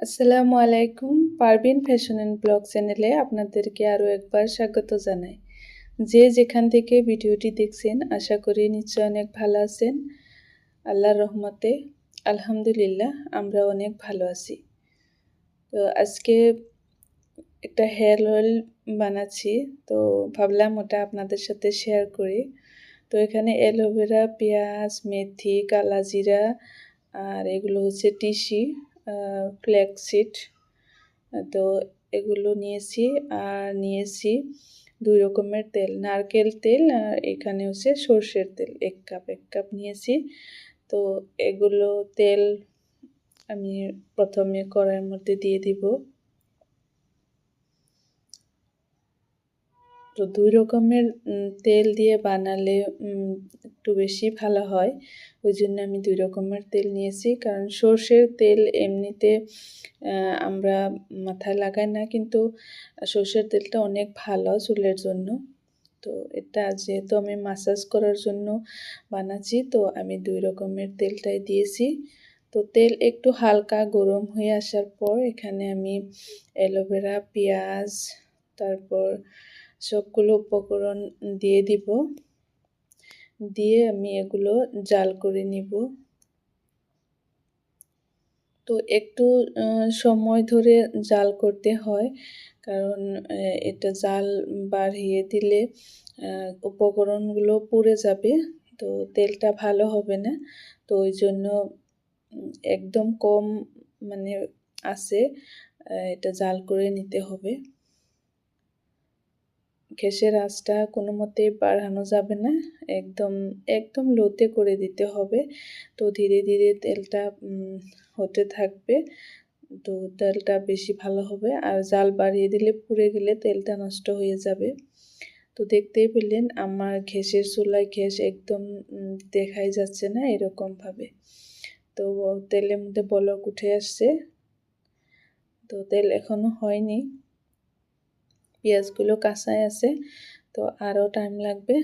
আসসালামু আলাইকুম। Parvin fashion and blog চ্যানেলে আপনাদেরকে আরও একবার স্বাগত জানাই। যে যেখান থেকে ভিডিওটি দেখছেন আশা করি নিশ্চয় অনেক ভালো আছেন। আল্লাহর রহমতে আলহামদুলিল্লাহ আমরা অনেক ভালো আছি। তো আজকে একটা হেয়ার অয়েল বানাচ্ছি, তো ভাবলাম ওটা আপনাদের সাথে শেয়ার করি। তো এখানে অ্যালোভেরা, পেঁয়াজ, মেথি, কালাজিরা আর এগুলো হচ্ছে তিসি, ফ্ল্যাক্সিড। তো এগুলো নিয়েছি। আর নিয়েছি 2 রকমের তেল, নারকেল তেল আর এখানে হচ্ছে সরষের তেল। 1 কাপ নিয়েছি। তো এগুলো তেল আমি প্রথমে কড়াইয়ের মধ্যে দিয়ে দিব। তো 2 রকমের তেল দিয়ে বানালে একটু বেশি ভালো হয়। ওই জন্য আমি 2 রকমের তেল নিয়েছি, কারণ সরষের তেল এমনিতে আমরা মাথায় লাগাই না, কিন্তু সরষের তেলটা অনেক ভালো চুলের জন্য। তো এটা যেহেতু আমি মাসাজ করার জন্য বানাচ্ছি, তো আমি 2 রকমের তেলটাই দিয়েছি। তো তেল একটু হালকা গরম হয়ে আসার পর এখানে আমি অ্যালোভেরা, পেঁয়াজ, তারপর সবগুলো উপকরণ দিয়ে দিব। দিয়ে আমি এগুলো জাল করে নিব। তো একটু সময় ধরে জাল করতে হয়, কারণ এটা জাল বাড়িয়ে দিলে উপকরণগুলো পুড়ে যাবে, তো তেলটা ভালো হবে না। তো ওই জন্য একদম কম মানে আছে এটা জাল করে নিতে হবে। গ্যাসের আঁচটা কোনো মতেই বাড়ানো যাবে না, একদম একদম লোতে করে দিতে হবে। তো ধীরে ধীরে তেলটা হতে থাকবে, তো তেলটা বেশি ভালো হবে। আর জাল বাড়িয়ে দিলে পুড়ে গেলে তেলটা নষ্ট হয়ে যাবে। তো দেখতেই পেলেন আমার গ্যাসের চুলায় গ্যাস একদম দেখাই যাচ্ছে না এরকমভাবে। তো তেলের মধ্যে বলক উঠে আসছে। তো তেল এখনো হয়নি, পেঁয়াজগুলো কাঁচাই আছে, তো আরও টাইম লাগবে।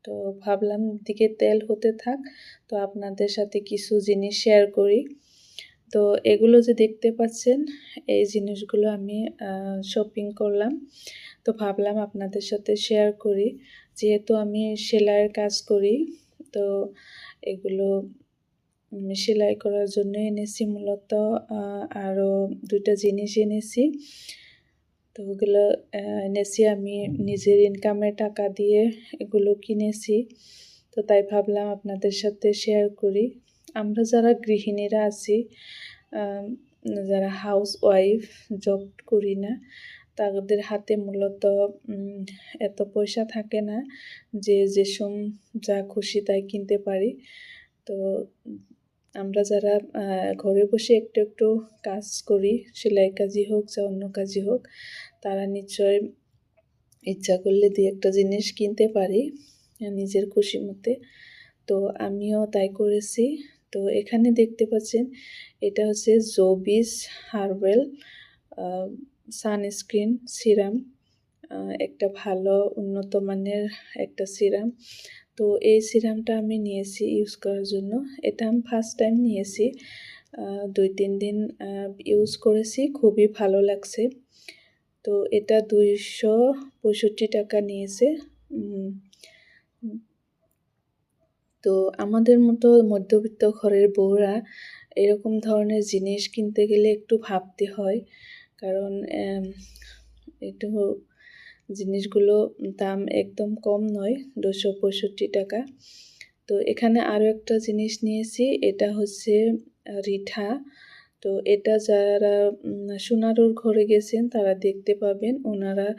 তো ভাবলাম দিকে তেল হতে থাক, তো আপনাদের সাথে কিছু জিনিস শেয়ার করি। তো এগুলো যে দেখতে পাচ্ছেন, এই জিনিসগুলো আমি শপিং করলাম। তো ভাবলাম আপনাদের সাথে শেয়ার করি, যেহেতু আমি সেলাইয়ের কাজ করি। তো এগুলো সেলাই করার জন্য এনেছি মূলত। আরও 2টা জিনিস এনেছি। তো ওগুলো এনেছি আমি নিজের ইনকামের টাকা দিয়ে এগুলো কিনেছি। তো তাই ভাবলাম আপনাদের সাথে শেয়ার করি। আমরা যারা গৃহিণীরা আছি, যারা হাউস ওয়াইফ, জব করি না, তাদের হাতে মূলত এত পয়সা থাকে না যে যা খুশি তাই কিনতে পারি। তো আমরা যারা ঘরে বসে একটু একটু কাজ করি, সেলাই কাজই হোক যা অন্য কাজই হোক, তারা নিশ্চয় ইচ্ছা করলে 2-1টা জিনিস কিনতে পারি নিজের খুশি মতে। তো আমিও তাই করেছি। তো এখানে দেখতে পাচ্ছেন, এটা হচ্ছে জোবিস হার্বাল সানস্ক্রিন সিরাম। একটা ভালো উন্নত মানের একটা সিরাম। তো এই সিরামটা আমি নিয়েছি ইউজ করার জন্য। এটা আমি ফার্স্ট টাইম নিয়েছি। 2-3 দিন ইউজ করেছি, খুবই ভালো লাগছে। তো এটা 265 টাকা নিয়েছে। তো আমাদের মতো মধ্যবিত্ত ঘরের বউরা এরকম ধরনের জিনিস কিনতে গেলে একটু ভাবতে হয়, কারণ একটু জিনিসগুলো দাম একদম কম নয়, 265 টাকা। তো এখানে আরও একটা জিনিস নিয়েছি, এটা হচ্ছে রিঠা। তো এটা যারা সোনারুর ঘরে গেছেন তারা দেখতে পাবেন, ওনারা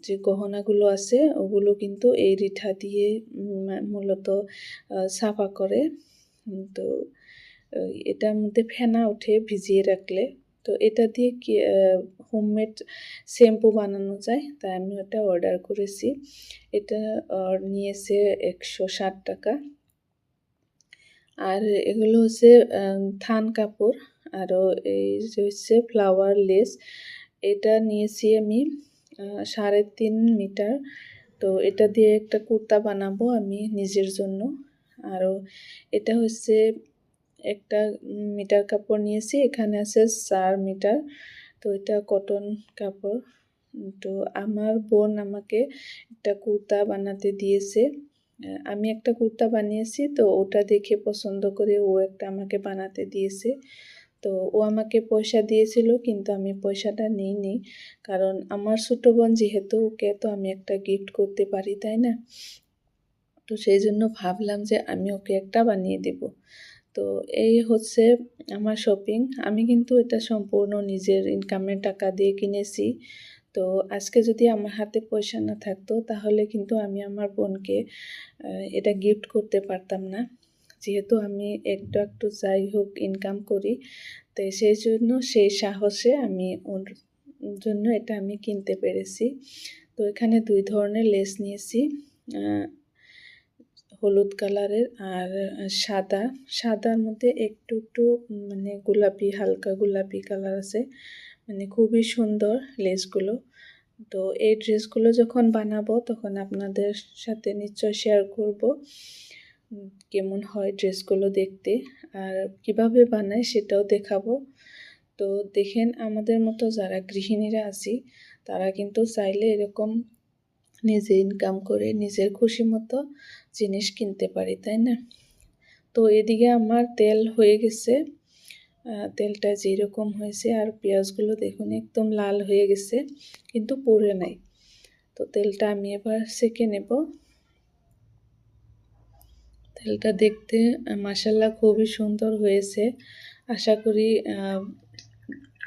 যে গহনাগুলো আছে ওগুলো কিন্তু এই রিঠা দিয়ে মূলত সাফা করে। তো এটার মধ্যে ফেনা ওঠে ভিজিয়ে রাখলে। তো এটা দিয়ে কি হোমমেড শ্যাম্পু বানানো যায়, তাই আমি ওটা অর্ডার করেছি। এটা নিয়েছে 160 টাকা। আর এগুলো হচ্ছে থান কাপড়, আরও এই যে হচ্ছে ফ্লাওয়ার লেস। এটা নিয়েছি আমি 3.5 মিটার। তো এটা দিয়ে একটা কুর্তা বানাবো আমি নিজের জন্য। আরও এটা হচ্ছে একটা মিটার কাপড় নিয়েছি, এখানে আছে 4 মিটার। তো এটা কটন কাপড়। তো আমার বোন আমাকে একটা কুর্তা বানাতে দিয়েছে। আমি একটা কুর্তা বানিয়েছি, তো ওটা দেখে পছন্দ করে ও একটা আমাকে বানাতে দিয়েছে। তো ও আমাকে পয়সা দিয়েছিল, কিন্তু আমি পয়সাটা নিইনি, কারণ আমার ছোট বোন যেহেতু, ওকে তো আমি একটা গিফট করতে পারি, তাই না? তো সেই জন্য ভাবলাম যে আমি ওকে একটা বানিয়ে দেব। তো এই হচ্ছে আমার শপিং। আমি কিন্তু এটা সম্পূর্ণ নিজের ইনকামের টাকা দিয়ে কিনেছি। তো আজকে যদি আমার হাতে পয়সা না থাকতো, তাহলে কিন্তু আমি আমার বোনকে এটা গিফট করতে পারতাম না। যেহেতু আমি একটু একটু যাই হোক ইনকাম করি, তো সেই জন্য সেই সাহসে আমি ওর জন্য এটা আমি কিনতে পেরেছি। তো এখানে 2 ধরনের লেস নিয়েছি, হলুদ কালারের আর সাদা। সাদার মধ্যে একটু একটু মানে গোলাপি, হালকা গোলাপি কালার আছে, মানে খুবই সুন্দর লেসগুলো। তো এই ড্রেসগুলো যখন বানাবো তখন আপনাদের সাথে নিশ্চয় শেয়ার করব কেমন হয় ড্রেসগুলো দেখতে, আর কিভাবে বানাই সেটাও দেখাবো। তো দেখেন, আমাদের মতো যারা গৃহিণীরা আছি, তারা কিন্তু চাইলে এরকম নিজে ইনকাম করে নিজের খুশি মতো জিনিস কিনতে পারি, তাই না? তো এদিকে আমার তেল হয়ে গেছে, তেলটা যেরকম হয়েছে, আর পেঁয়াজগুলো দেখুন একদম লাল হয়ে গেছে, কিন্তু পুড়ে নাই। তো তেলটা আমি এবার সেঁকে নেব। তেলটা দেখতে মাশাআল্লাহ খুবই সুন্দর হয়েছে। আশা করি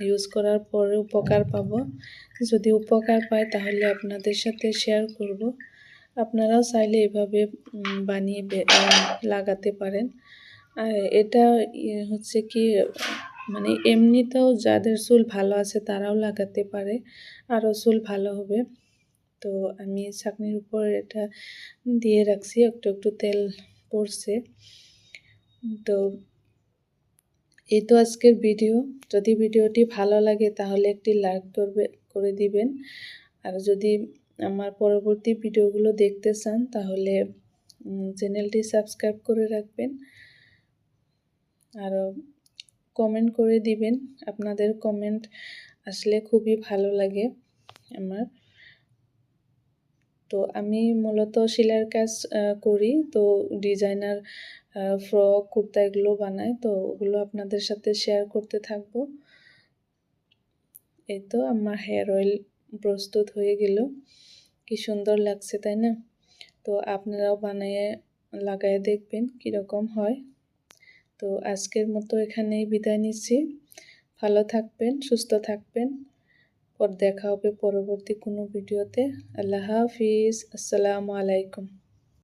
ইউজ করার পরে উপকার পাবো। যদি উপকার পাই তাহলে আপনাদের সাথে শেয়ার করব। আপনারাও চাইলে এভাবে বানিয়ে লাগাতে পারেন। আর এটা হচ্ছে কি, মানে এমনিতেও যাদের চুল ভালো আছে তারাও লাগাতে পারে, আরও চুল ভালো হবে। তো আমি ছাঁকনির উপর এটা দিয়ে রাখছি, একটু একটু তেল পড়ছে। তো এই তো আজকের ভিডিও। যদি ভিডিওটি ভালো লাগে তাহলে একটি লাইক করে দিবেন। আর যদি আমার পরবর্তী ভিডিওগুলো দেখতে চান তাহলে চ্যানেলটি সাবস্ক্রাইব করে রাখবেন, আর কমেন্ট করে দিবেন। আপনাদের কমেন্ট আসলে খুবই ভালো লাগে আমার। তো আমি মূলত সেলাইয়ের কাজ করি, তো ডিজাইনার ফ্রক, কুর্তা এগুলো বানাই, তো ওগুলো আপনাদের সাথে শেয়ার করতে থাকবো। এই তো আমার হেয়ার অয়েল প্রস্তুত হয়ে গেল, কি সুন্দর লাগছে, তাই না? তো আপনারাও বানিয়ে লাগায় দেখবেন কীরকম হয়। তো আজকের মতো এখানেই বিদায় নিচ্ছি। ভালো থাকবেন, সুস্থ থাকবেন। দেখা হবে পরবর্তী কোনো ভিডিওতে। আল্লাহ হাফিজ। আসসালামু আলাইকুম।